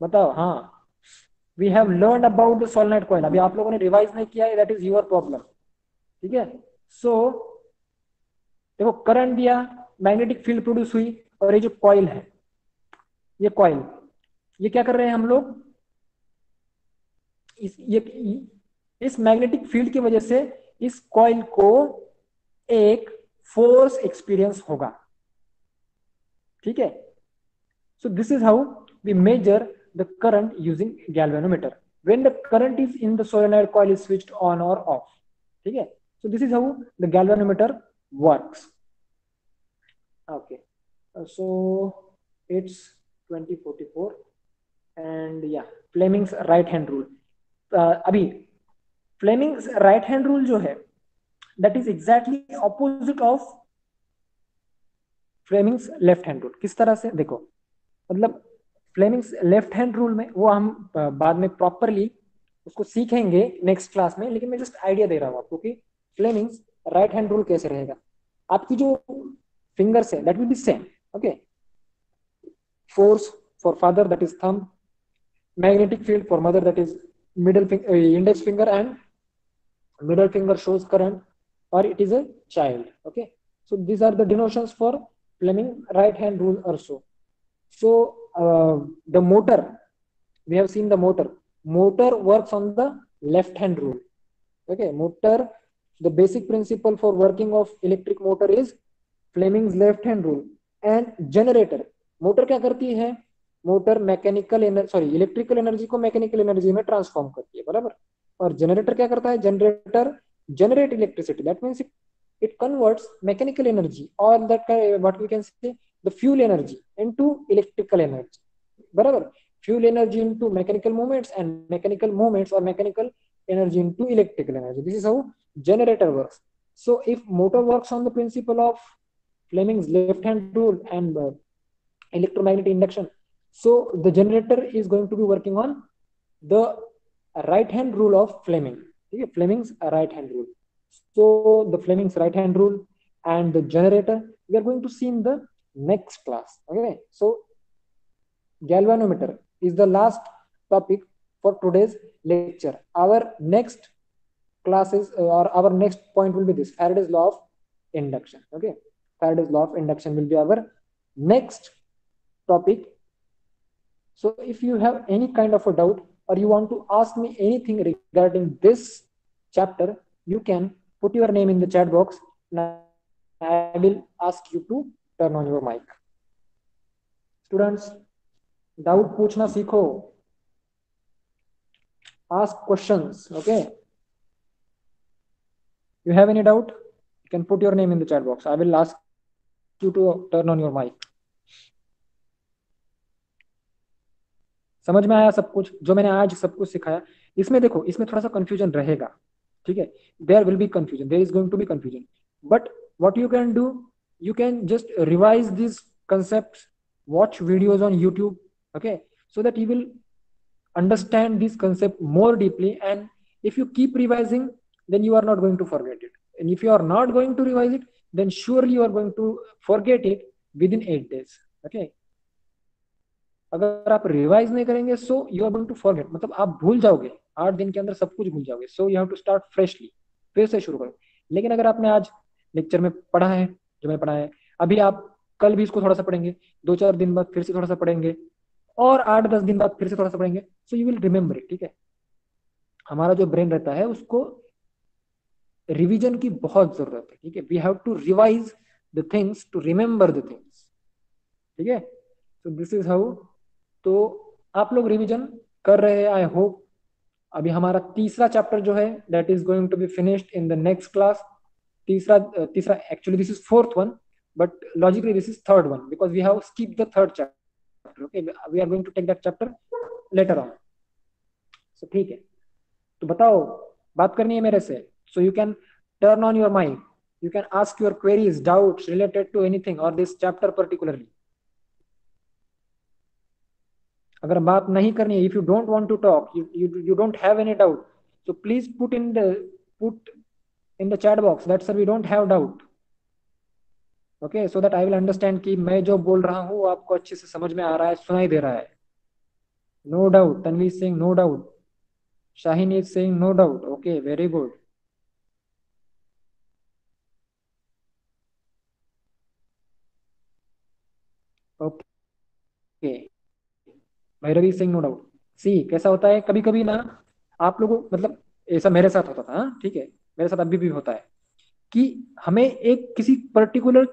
बताओ। हाँ, we have learn about the solenoid coil, अभी आप लोगों ने रिवाइज नहीं किया है, दैट इज योर प्रॉब्लम। ठीक है, सो देखो करंट दिया, मैग्नेटिक फील्ड प्रोड्यूस हुई, और ये जो कॉइल है, ये कॉइल, ये क्या कर रहे हैं हम लोग, इस मैग्नेटिक फील्ड की वजह से इस कॉइल को एक फोर्स एक्सपीरियंस होगा। ठीक है. So this is how we measure the current using galvanometer. When the current is in the solenoid coil is switched on or off. ठीक है. So this is how the galvanometer works. Okay. So it's 2044 and yeah, Fleming's right hand rule. अभी Fleming's right hand rule जो है, that is exactly opposite of Fleming's left hand rule. किस तरह से देखो, मतलब फ्लेमिंग्स लेफ्ट हैंड रूल में वो हम बाद में प्रॉपरली उसको सीखेंगे नेक्स्ट क्लास में, लेकिन मैं जस्ट आइडिया दे रहा हूँ आपको कि फ्लेमिंग्स राइट हैंड रूल कैसे रहेगा. आपकी जो फिंगर्स है that will be same. Okay. Force for father that is thumb, magnetic field for mother that is middle index finger, and middle finger shows current or it is a child. Okay, so these are the denotions for Fleming right hand rule also. So the motor, we have seen the motor works on the left hand rule. Okay, motor, the basic principle for working of electric motor is Fleming's left hand rule. And generator, motor क्या करती है, motor mechanical energy electrical energy को mechanical energy में transform करती है, बराबर. और generator क्या करता है, generator generate electricity. That means it converts mechanical energy or that what we can say the fuel energy into electrical energy. बराबर. Fuel energy into mechanical movements and mechanical movements or mechanical energy into electrical energy. This is how generator works. So if motor works on the principle of Fleming's left hand rule and electromagnetic induction, so the generator is going to be working on the right hand rule of Fleming. Okay, Fleming's right hand rule. So the Fleming's right hand rule and the generator we are going to see in the next class. Okay, so galvanometer is the last topic for today's lecture. Our next classes or our next point will be this, Faraday's law of induction. Okay, Faraday's law of induction will be our next topic. So if you have any kind of a doubt or you want to ask me anything regarding this chapter, you can put your name in the chat box and I will ask you to turn on your mic. Students, doubt पूछना सीखो. Ask questions. Okay. You have any doubt? You can put your name in the chat box. I will ask you to turn on your mic. समझ में आया सब कुछ जो मैंने आज सब कुछ सिखाया? इसमें देखो, इसमें थोड़ा सा कंफ्यूजन रहेगा, ठीक है. There will be confusion, there is going to be confusion, but what you can do, you can just revise these concepts, watch videos on YouTube, okay, so that you will understand this concept more deeply. And if you keep revising, then you are not going to forget it. And if you are not going to revise it, then surely you are going to forget it within 8 days. Okay, अगर आप revise नहीं करेंगे so you are going to forget, मतलब आप भूल जाओगे, 8 दिन के अंदर सब कुछ भूल जाओगे. So you have to start freshly, फिर से शुरू करो. लेकिन अगर आपने आज लेक्चर में पढ़ा है जो मैंने पढ़ा है, अभी आप कल भी इसको थोड़ा सा पढ़ेंगे, 2-4 दिन बाद फिर से थोड़ा सा पढ़ेंगे, और 8-10 दिन बाद फिर से थोड़ा सा पढ़ेंगे, so you will remember it. ठीक है, हमारा जो ब्रेन रहता है उसको रिवीजन की बहुत जरूरत है. ठीक है, we have to revise the things to remember the things. ठीक है, सो दिस इज हाउ. तो आप लोग रिवीजन कर रहे हैं, आई होप. अभी हमारा तीसरा चैप्टर जो है that is going to be finished in the next class. तीसरा actually this is fourth one, but logically this is third one because we have skipped the third chapter. Okay, we are going to take that chapter later on. So ठीक है, तो बताओ, बात करनी है मेरे से. So you can turn on your mic, you can ask your queries, doubts related to anything or this chapter particularly. अगर बात नहीं करनी है, if you don't want to talk, you don't have any doubt, so please put in the chat box that sir we don't have doubt. Okay, so that I will understand कि मैं जो बोल रहा हूँ आपको अच्छे से समझ में आ रहा है, सुनाई दे रहा है. No doubt. Tanvi is saying no doubt. Shaheen is saying no doubt. Okay, very good. Okay. Bhairavi is saying no doubt. See, कैसा होता है कभी कभी ना, आप लोगों मतलब ऐसा मेरे साथ होता था. हाँ ठीक है, मेरे साथ अभी भी होता है कि हमें एक किसी पर्टिकुलर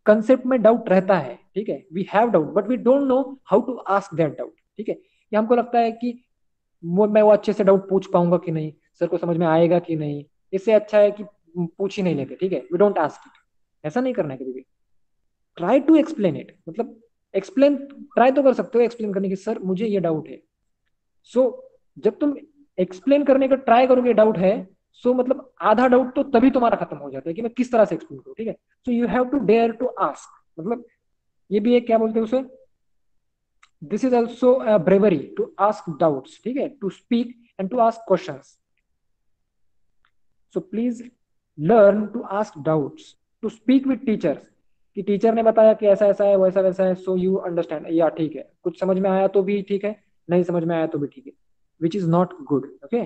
कंसेप्ट में डाउट रहता है, ठीक है, we have doubt but we don't know how to ask that doubt, ठीक है। ये हमको लगता है कि मैं वो अच्छे से डाउट पूछ पाऊंगा कि नहीं, सर को समझ में आएगा कि नहीं, इससे अच्छा है कि पूछ ही नहीं लेते, ठीक है, वी डोंट आस्क इट। ऐसा नहीं करना है कभी भी। ट्राई टू एक्सप्लेन इट, मतलब एक्सप्लेन, ट्राई तो कर सकते हो एक्सप्लेन करने की, सर मुझे ये डाउट है। सो जब तुम एक्सप्लेन करने का ट्राई करोगे डाउट है, सो मतलब आधा डाउट तो तभी तुम्हारा खत्म हो जाता है कि मैं किस तरह से एक्सप्लेन करूँ, ठीक है। So you have to dare to ask, मतलब ये भी एक क्या बोलते हैं उसे, this is also bravery to ask doubts, ठीक है, to speak and to ask questions. So please learn to ask doubts, to speak with teachers, कि टीचर ने बताया कि ऐसा ऐसा है वैसा वैसा है, सो यू अंडरस्टैंड, या ठीक है, कुछ समझ में आया तो भी ठीक है, नहीं समझ में आया तो भी ठीक है, which is not good, okay.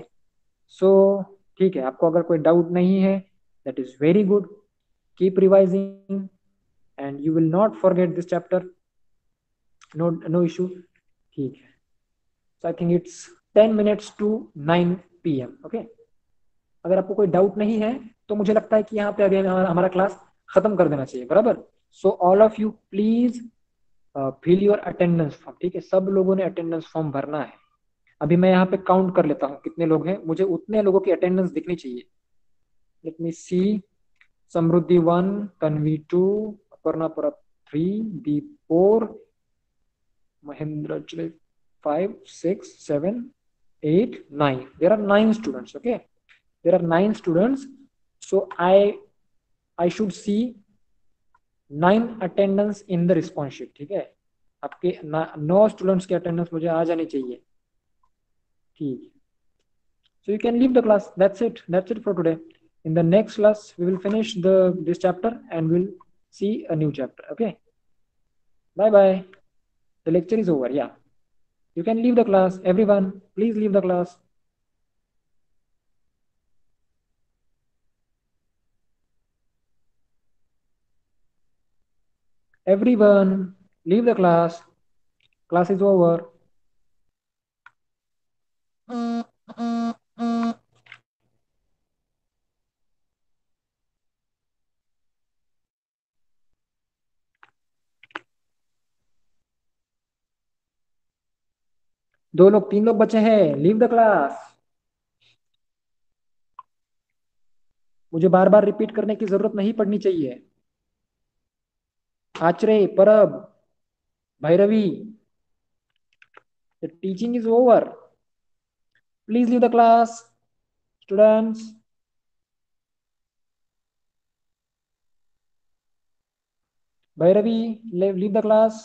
So ठीक है, आपको अगर कोई डाउट नहीं है, that is very good, keep revising and you will not forget this chapter, no no issue, ठीक है। So I think it's 10 minutes to 9 PM, okay. अगर आपको कोई डाउट नहीं है तो मुझे लगता है कि यहाँ पे अभी हमारा क्लास खत्म कर देना चाहिए, बराबर। So all of you please fill your attendance form, ठीक है, सब लोगों ने अटेंडेंस फॉर्म भरना है। अभी मैं यहाँ पे काउंट कर लेता हूँ कितने लोग हैं, मुझे उतने लोगों की अटेंडेंस दिखनी चाहिए। Let me C, Samriddhi 1, Tanvi 2, Aparna 3, Deep 4, Mahendra 5, 6, 7, 8, 9, there are 9 students, okay, there are 9 students. So I should see 9 attendance in the response sheet, ठीक है। आपके 9 स्टूडेंट्स की अटेंडेंस मुझे आ जानी चाहिए, ठीक है। So you can leave the class, that's it for today. In the next class we will finish this chapter and we'll see a new chapter, okay. Bye bye, the lecture is over, yeah, you can leave the class, everyone please leave the class. Everyone leave the class, class is over. दो लोग 3 लोग बचे हैं, leave the class. मुझे बार बार repeat करने की जरूरत नहीं पड़नी चाहिए। आचरे, परब, Bhairavi, the teaching is over, please leave the class, students। Bhairavi, leave the class।